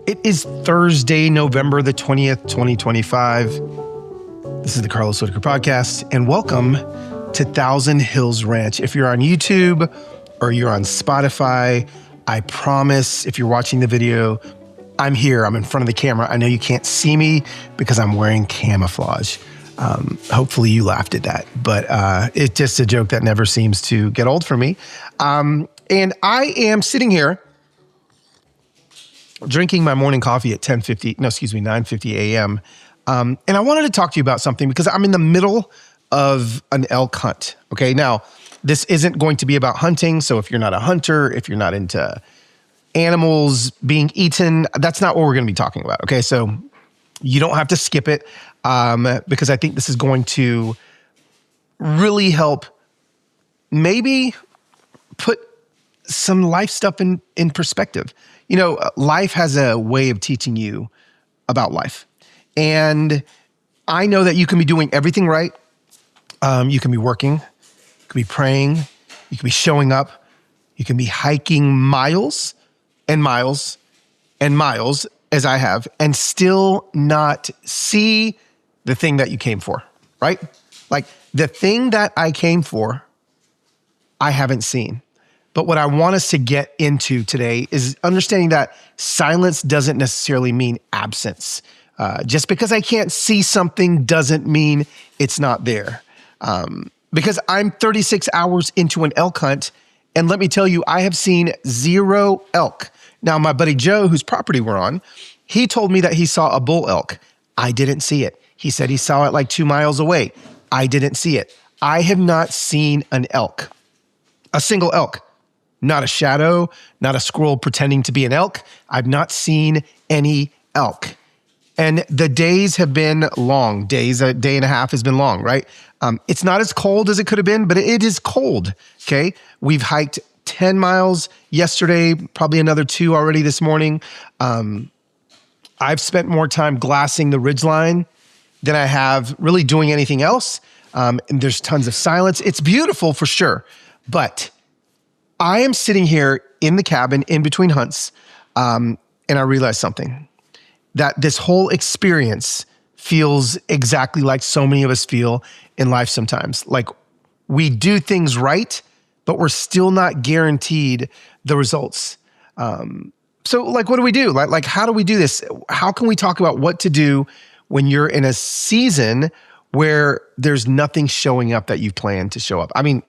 It is Thursday, November the 20th, 2025. This is the Carlos Whittaker podcast, and welcome to Thousand Hills Ranch. If you're on YouTube or you're on Spotify, I promise if you're watching the video, I'm here. I'm in front of the camera. I know you can't see me because I'm wearing camouflage. Hopefully you laughed at that, but it's just a joke that never seems to get old for me. And I am sitting here drinking my morning coffee at 9:50 a.m. And I wanted to talk to you about something because I'm in the middle of an elk hunt. Okay, now this isn't going to be about hunting. So if you're not a hunter, if you're not into animals being eaten, that's not what we're going to be talking about. Okay, so you don't have to skip it because I think this is going to really help maybe put some life stuff in perspective. You know, life has a way of teaching you about life. And I know that you can be doing everything right. You can be working, you can be praying, you can be showing up, you can be hiking miles and miles and miles, as I have, and still not see the thing that you came for, right? Like the thing that I came for, I haven't seen. But what I want us to get into today is understanding that silence doesn't necessarily mean absence. Just because I can't see something doesn't mean it's not there. Because I'm 36 hours into an elk hunt, and let me tell you, I have seen 0 elk. Now, my buddy Joe, whose property we're on, he told me that he saw a bull elk. I didn't see it. He said he saw it like 2 miles away. I didn't see it. I have not seen an elk, a single elk. Not a shadow, not a squirrel pretending to be an elk. I've not seen any elk. And the days have been long. A day and a half has been long, right? It's not as cold as it could have been, but it is cold, okay? We've hiked 10 miles yesterday, probably another 2 already this morning. I've spent more time glassing the ridgeline than I have really doing anything else. And there's tons of silence. It's beautiful for sure, but I am sitting here in the cabin in between hunts, and I realized something, that this whole experience feels exactly like so many of us feel in life sometimes. Like we do things right, but we're still not guaranteed the results. So like, what do we do? Like, how do we do this? How can we talk about what to do when you're in a season where there's nothing showing up that you plan to show up? I mean,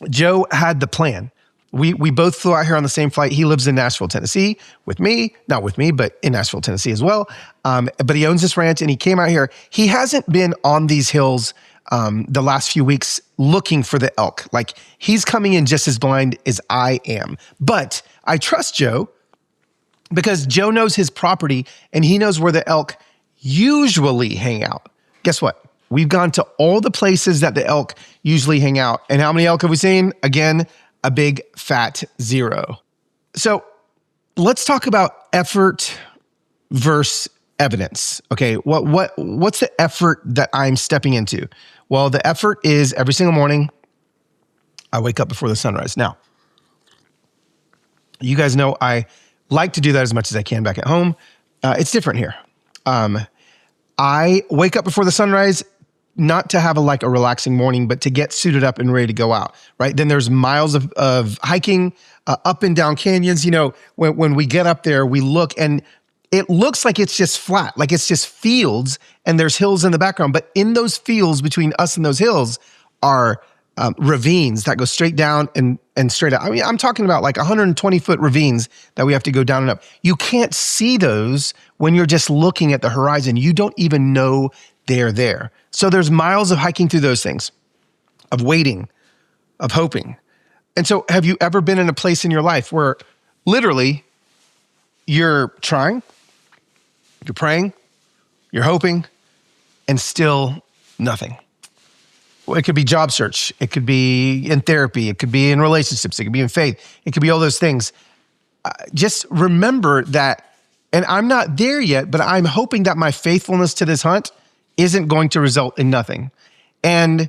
Joe had the plan. We both flew out here on the same flight. He lives in Nashville, Tennessee not with me, but in Nashville, Tennessee as well. But he owns this ranch and he came out here. He hasn't been on these hills the last few weeks looking for the elk. Like he's coming in just as blind as I am. But I trust Joe because Joe knows his property and he knows where the elk usually hang out. Guess what? We've gone to all the places that the elk usually hang out. And how many elk have we seen? Again, a big fat 0. So let's talk about effort versus evidence. Okay, what's the effort that I'm stepping into? Well, the effort is every single morning, I wake up before the sunrise. Now, you guys know I like to do that as much as I can back at home. It's different here. I wake up before the sunrise, not to have a relaxing morning, but to get suited up and ready to go out, right? Then there's miles of hiking up and down canyons. You know, when we get up there, we look and it looks like it's just flat, like it's just fields and there's hills in the background. But in those fields between us and those hills are ravines that go straight down and straight up. I mean, I'm talking about like 120-foot ravines that we have to go down and up. You can't see those when you're just looking at the horizon. You don't even know they're there. So there's miles of hiking through those things, of waiting, of hoping. And so have you ever been in a place in your life where literally you're trying, you're praying, you're hoping, and still nothing? Well, it could be job search. It could be in therapy. It could be in relationships. It could be in faith. It could be all those things. Just remember that, and I'm not there yet, but I'm hoping that my faithfulness to this hunt isn't going to result in nothing. And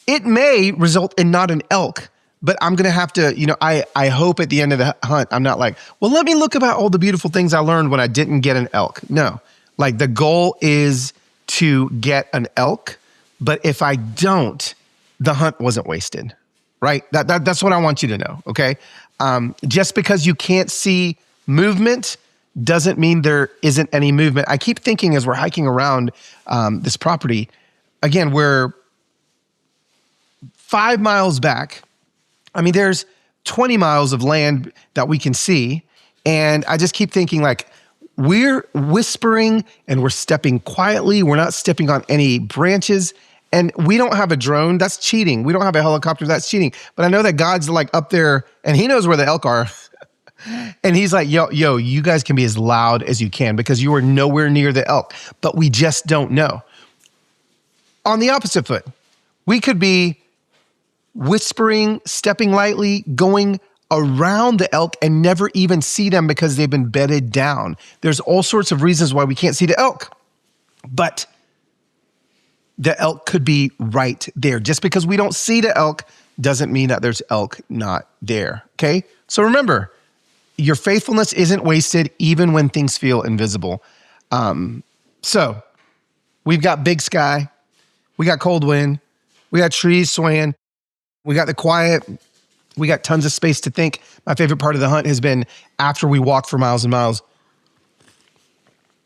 it may result in not an elk, but I'm going to have to, I hope at the end of the hunt, I'm not like, well, let me look about all the beautiful things I learned when I didn't get an elk. No, like the goal is to get an elk. But if I don't, the hunt wasn't wasted, right? That's what I want you to know, okay? Just because you can't see movement doesn't mean there isn't any movement. I keep thinking as we're hiking around this property, again, we're 5 miles back. I mean, there's 20 miles of land that we can see. And I just keep thinking like, we're whispering and we're stepping quietly. We're not stepping on any branches. And we don't have a drone. That's cheating. We don't have a helicopter. That's cheating. But I know that God's like up there and he knows where the elk are. And he's like, yo, you guys can be as loud as you can because you are nowhere near the elk. But we just don't know. On the opposite foot, we could be whispering, stepping lightly, going around the elk and never even see them because they've been bedded down. There's all sorts of reasons why we can't see the elk, but the elk could be right there. Just because we don't see the elk doesn't mean that there's elk not there, okay? So remember, your faithfulness isn't wasted even when things feel invisible. So we've got big sky, we got cold wind, we got trees swaying, we got the quiet, we got tons of space to think. My favorite part of the hunt has been after we walk for miles and miles,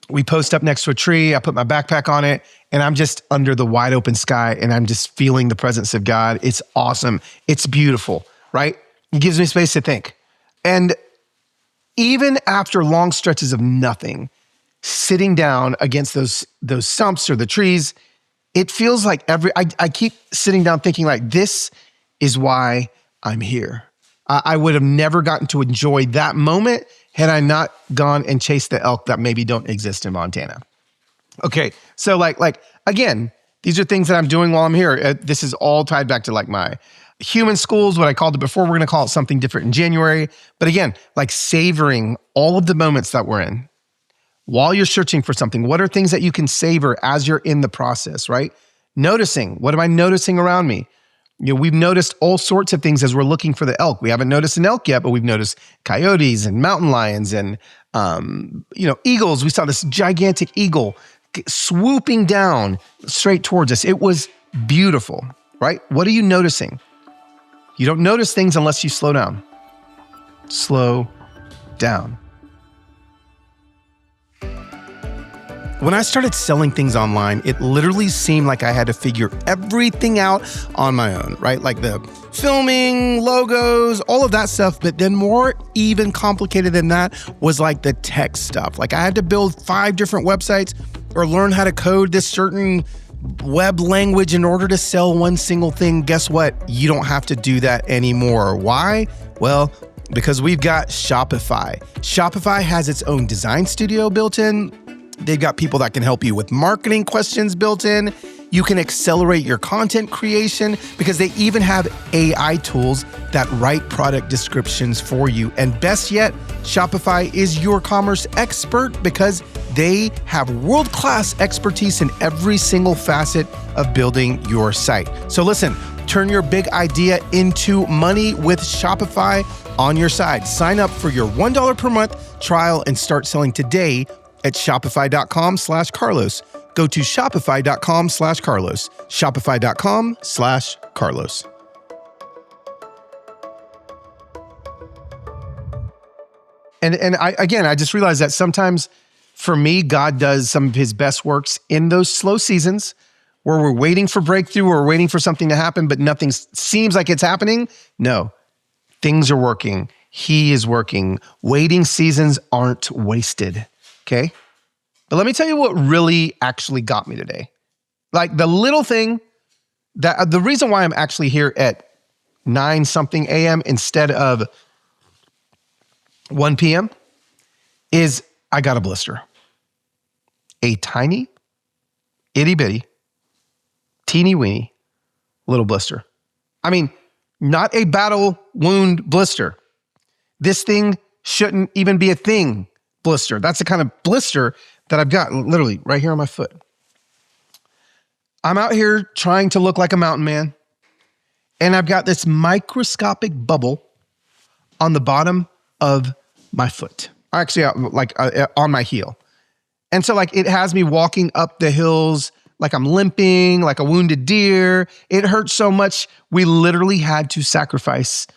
we post up next to a tree, I put my backpack on it, and I'm just under the wide open sky, and I'm just feeling the presence of God. It's awesome. It's beautiful, right? It gives me space to think. And even after long stretches of nothing, sitting down against those stumps or the trees, it feels like I keep sitting down thinking like, this is why I'm here. I would have never gotten to enjoy that moment had I not gone and chased the elk that maybe don't exist in Montana. Okay, so like again, these are things that I'm doing while I'm here. This is all tied back to like my human schools, what I called it before. We're going to call it something different in January. But again, like savoring all of the moments that we're in while you're searching for something. What are things that you can savor as you're in the process, right? Noticing, what am I noticing around me? We've noticed all sorts of things as we're looking for the elk. We haven't noticed an elk yet, but we've noticed coyotes and mountain lions and, eagles. We saw this gigantic eagle swooping down straight towards us. It was beautiful, right? What are you noticing? You don't notice things unless you slow down. Slow down. When I started selling things online, it literally seemed like I had to figure everything out on my own, right? Like the filming, logos, all of that stuff. But then more even complicated than that was like the tech stuff. Like I had to build 5 different websites or learn how to code this certain web language in order to sell one single thing. Guess what? You don't have to do that anymore. Why? Well, because we've got Shopify. Shopify has its own design studio built in. They've got people that can help you with marketing questions built in. You can accelerate your content creation because they even have AI tools that write product descriptions for you. And best yet, Shopify is your commerce expert because they have world-class expertise in every single facet of building your site. So listen, turn your big idea into money with Shopify on your side. Sign up for your $1 per month trial and start selling today at shopify.com/Carlos. Go to shopify.com/Carlos. Shopify.com/Carlos. And I just realized that sometimes for me, God does some of his best works in those slow seasons where we're waiting for breakthrough or we're waiting for something to happen, but nothing seems like it's happening. No, things are working. He is working. Waiting seasons aren't wasted. Okay. But let me tell you what really actually got me today. Like the little thing that the reason why I'm actually here at 9 something a.m. instead of 1 p.m. is I got a blister. A tiny, itty bitty, teeny weeny little blister. I mean, not a battle wound blister. This thing shouldn't even be a thing. Blister. That's the kind of blister that I've got literally right here on my foot. I'm out here trying to look like a mountain man. and I've got this microscopic bubble on the bottom of my foot. Actually, on my heel. And so like it has me walking up the hills like I'm limping, like a wounded deer. It hurts so much, we literally had to sacrifice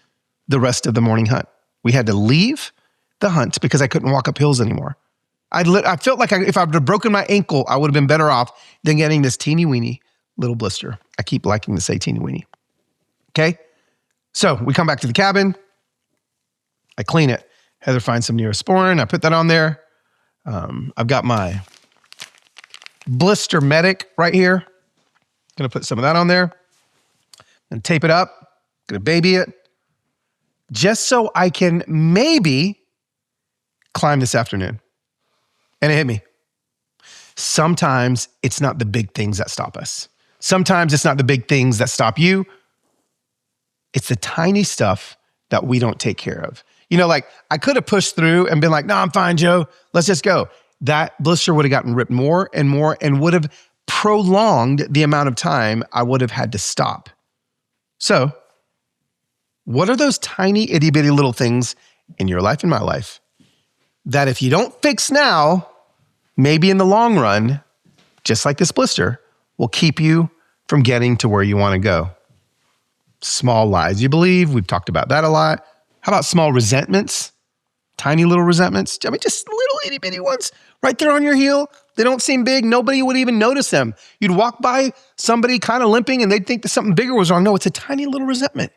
the rest of the morning hunt. We had to leave the hunt because I couldn't walk up hills anymore. I felt like if I would have broken my ankle, I would have been better off than getting this teeny weeny little blister. I keep liking to say teeny weeny. Okay? So we come back to the cabin. I clean it. Heather finds some Neosporin. I put that on there. I've got my blister medic right here. Gonna put some of that on there and tape it up. Gonna baby it just so I can maybe climb this afternoon. And it hit me. Sometimes it's not the big things that stop us. Sometimes it's not the big things that stop you. It's the tiny stuff that we don't take care of. You know, like I could have pushed through and been like, no, I'm fine, Joe. Let's just go. That blister would have gotten ripped more and would have prolonged the amount of time I would have had to stop. So what are those tiny itty bitty little things in your life and my life that if you don't fix now, maybe in the long run, just like this blister, will keep you from getting to where you want to go? Small lies you believe. We've talked about that a lot. How about small resentments? Tiny little resentments. I mean, just little itty bitty ones right there on your heel. They don't seem big. Nobody would even notice them. You'd walk by somebody kind of limping and they'd think that something bigger was wrong. No, it's a tiny little resentment.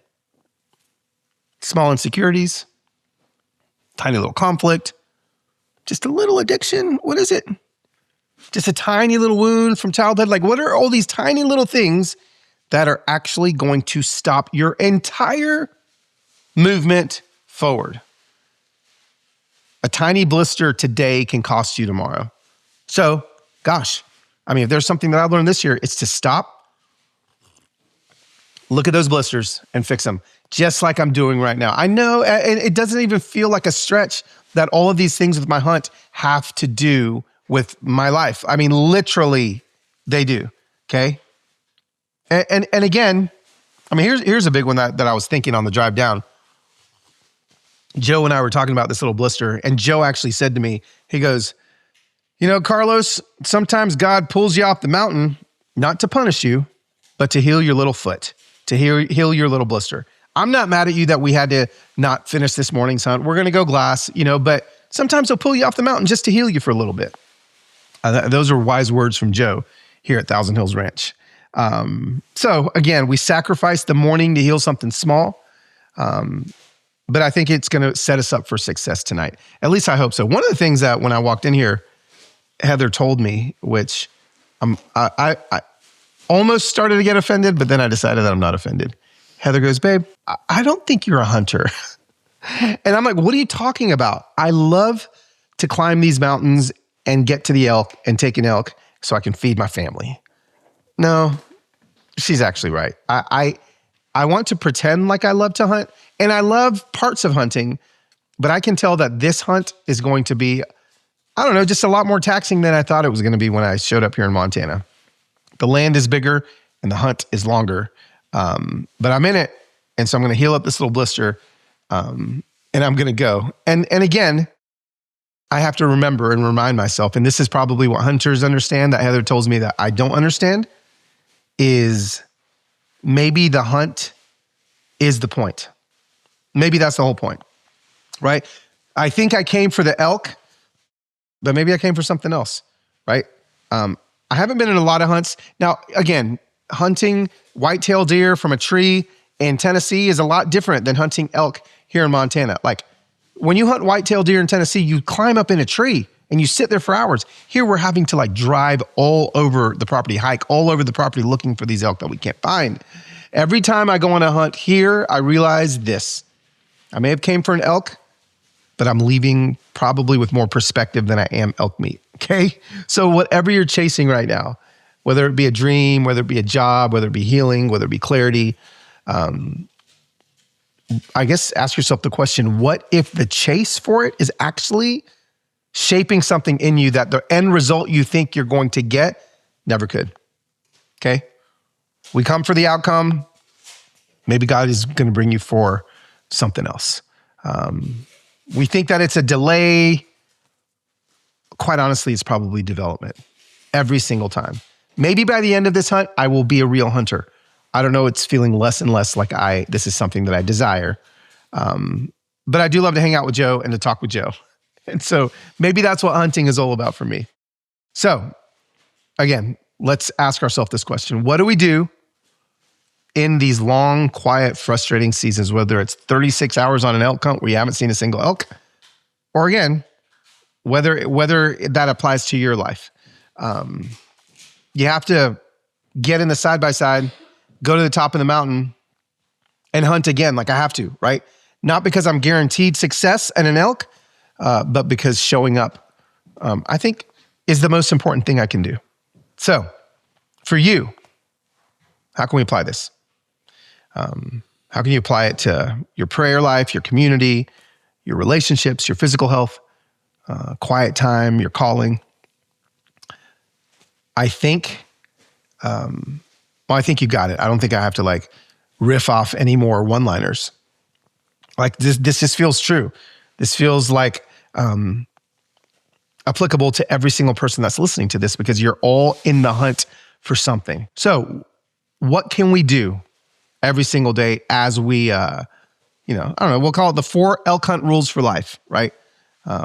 Small insecurities. Tiny little conflict. Just a little addiction. What is it? Just a tiny little wound from childhood. Like, what are all these tiny little things that are actually going to stop your entire movement forward? A tiny blister today can cost you tomorrow. So, gosh, I mean, if there's something that I've learned this year, it's to stop, look at those blisters and fix them, just like I'm doing right now. I know it doesn't even feel like a stretch that all of these things with my hunt have to do with my life. I mean, literally, they do, okay? And again, I mean, here's a big one that I was thinking on the drive down. Joe and I were talking about this little blister, and Joe actually said to me, he goes, you know, Carlos, sometimes God pulls you off the mountain, not to punish you, but to heal your little foot, to heal your little blister. I'm not mad at you that we had to not finish this morning's hunt. We're going to go glass, you know, but sometimes he'll pull you off the mountain just to heal you for a little bit. Those are wise words from Joe here at Thousand Hills Ranch. So again, we sacrificed the morning to heal something small. But I think it's going to set us up for success tonight. At least I hope so. One of the things that when I walked in here, Heather told me, which I almost started to get offended, but then I decided that I'm not offended. Heather goes, babe, I don't think you're a hunter. And I'm like, what are you talking about? I love to climb these mountains and get to the elk and take an elk so I can feed my family. No, she's actually right. I want to pretend like I love to hunt, and I love parts of hunting, but I can tell that this hunt is going to be, I don't know, just a lot more taxing than I thought it was going to be when I showed up here in Montana. The land is bigger and the hunt is longer, but I'm in it, and so I'm going to heal up this little blister, and I'm going to go. And again, I have to remember and remind myself, and this is probably what hunters understand that Heather tells me that I don't understand, is maybe the hunt is the point. Maybe that's the whole point, right? I think I came for the elk, but maybe I came for something else, right? I haven't been in a lot of hunts. Now, again, hunting whitetail deer from a tree in Tennessee is a lot different than hunting elk here in Montana. Like when you hunt whitetail deer in Tennessee, you climb up in a tree and you sit there for hours. Here we're having to like drive all over the property, hike all over the property looking for these elk that we can't find. Every time I go on a hunt here, I realize this. I may have came for an elk, but I'm leaving probably with more perspective than I am elk meat, okay? So whatever you're chasing right now, whether it be a dream, whether it be a job, whether it be healing, whether it be clarity, I guess ask yourself the question, what if the chase for it is actually shaping something in you that the end result you think you're going to get never could, okay? We come for the outcome. Maybe God is going to bring you for something else. We think that it's a delay. Quite honestly, it's probably development every single time. Maybe by the end of this hunt, I will be a real hunter. I don't know. It's feeling less and less like this is something that I desire. But I do love to hang out with Joe and to talk with Joe. And so maybe that's what hunting is all about for me. So again, let's ask ourselves this question. What do we do in these long, quiet, frustrating seasons, whether it's 36 hours on an elk hunt where you haven't seen a single elk, or again, whether that applies to your life? You have to get in the side-by-side, go to the top of the mountain, and hunt again like I have to, right? Not because I'm guaranteed success at an elk, but because showing up, I think, is the most important thing I can do. So, for you, how can we apply this? How can you apply it to your prayer life, your community, your relationships, your physical health, quiet time, your calling? I think, I think you got it. I don't think I have to riff off any more one-liners. This just feels true. This feels like applicable to every single person that's listening to this because you're all in the hunt for something. So what can we do every single day as we, I don't know, we'll call it the 4 elk hunt rules for life, right?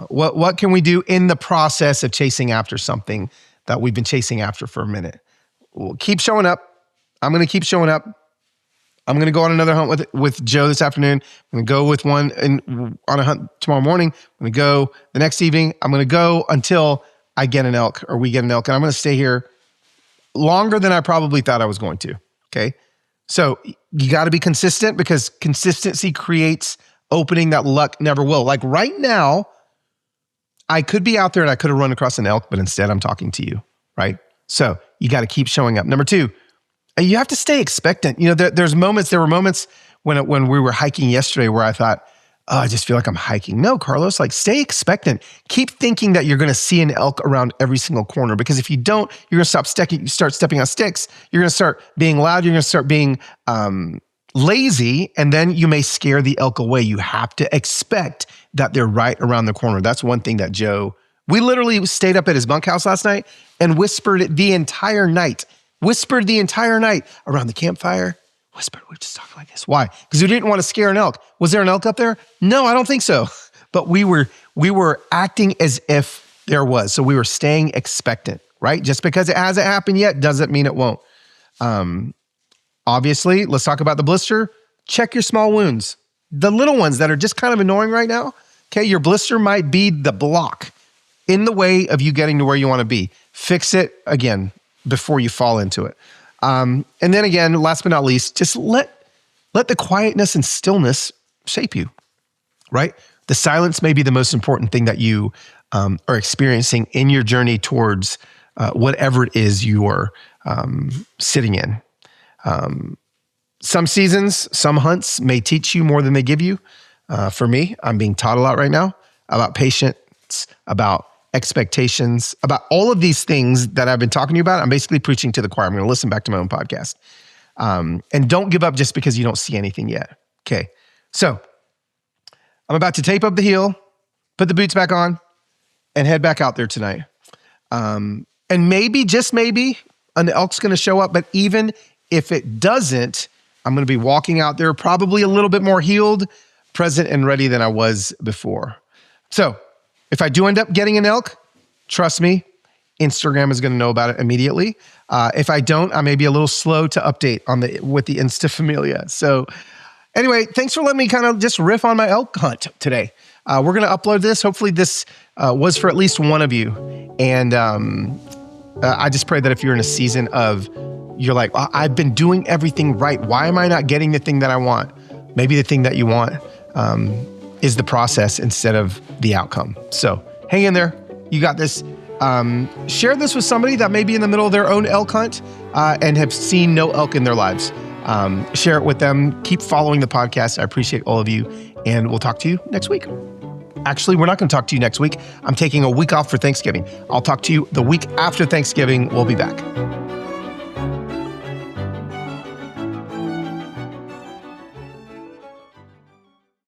What can we do in the process of chasing after something that we've been chasing after for a minute? We'll keep showing up. I'm going to keep showing up. I'm going to go on another hunt with Joe this afternoon. I'm going to go with one on a hunt tomorrow morning. I'm going to go the next evening. I'm going to go until I get an elk or we get an elk. And I'm going to stay here longer than I probably thought I was going to. Okay. So you got to be consistent because consistency creates opening that luck never will. Like right now, I could be out there and I could have run across an elk, but instead I'm talking to you, right? So you got to keep showing up. Number 2, you have to stay expectant. There were moments when we were hiking yesterday where I thought, oh, I just feel like I'm hiking. No, Carlos, stay expectant. Keep thinking that you're going to see an elk around every single corner, because if you don't, you're going to start stepping on sticks. You're going to start being loud. You're going to start being lazy, and then you may scare the elk away. You have to expect that they're right around the corner. That's one thing that we literally stayed up at his bunkhouse last night and whispered the entire night around the campfire. Whispered, we're just talking like this. Why? Because we didn't want to scare an elk. Was there an elk up there? No, I don't think so. But we were acting as if there was. So we were staying expectant, right? Just because it hasn't happened yet doesn't mean it won't. Obviously, let's talk about the blister. Check your small wounds. The little ones that are just kind of annoying right now. Okay, your blister might be the block in the way of you getting to where you want to be. Fix it again before you fall into it. And then again, last but not least, just let the quietness and stillness shape you, right? The silence may be the most important thing that you are experiencing in your journey towards whatever it is you are sitting in. Some seasons, some hunts may teach you more than they give you. For me, I'm being taught a lot right now about patience, about expectations, about all of these things that I've been talking to you about. I'm basically preaching to the choir. I'm going to listen back to my own podcast. And don't give up just because you don't see anything yet. Okay. So I'm about to tape up the heel, put the boots back on, and head back out there tonight. And maybe, just maybe, an elk's going to show up. But even if it doesn't, I'm going to be walking out there probably a little bit more healed, present, and ready than I was before. So if I do end up getting an elk, trust me, Instagram is going to know about it immediately. If I don't, I may be a little slow to update with the Insta Familia. So anyway, thanks for letting me kind of just riff on my elk hunt today. We're going to upload this. Hopefully this was for at least one of you. And I just pray that if you're in a season of, you're like, I've been doing everything right. Why am I not getting the thing that I want? Maybe the thing that you want is the process instead of the outcome. So hang in there. You got this. Share this with somebody that may be in the middle of their own elk hunt and have seen no elk in their lives. Share it with them. Keep following the podcast. I appreciate all of you. And we'll talk to you next week. Actually, we're not going to talk to you next week. I'm taking a week off for Thanksgiving. I'll talk to you the week after Thanksgiving. We'll be back.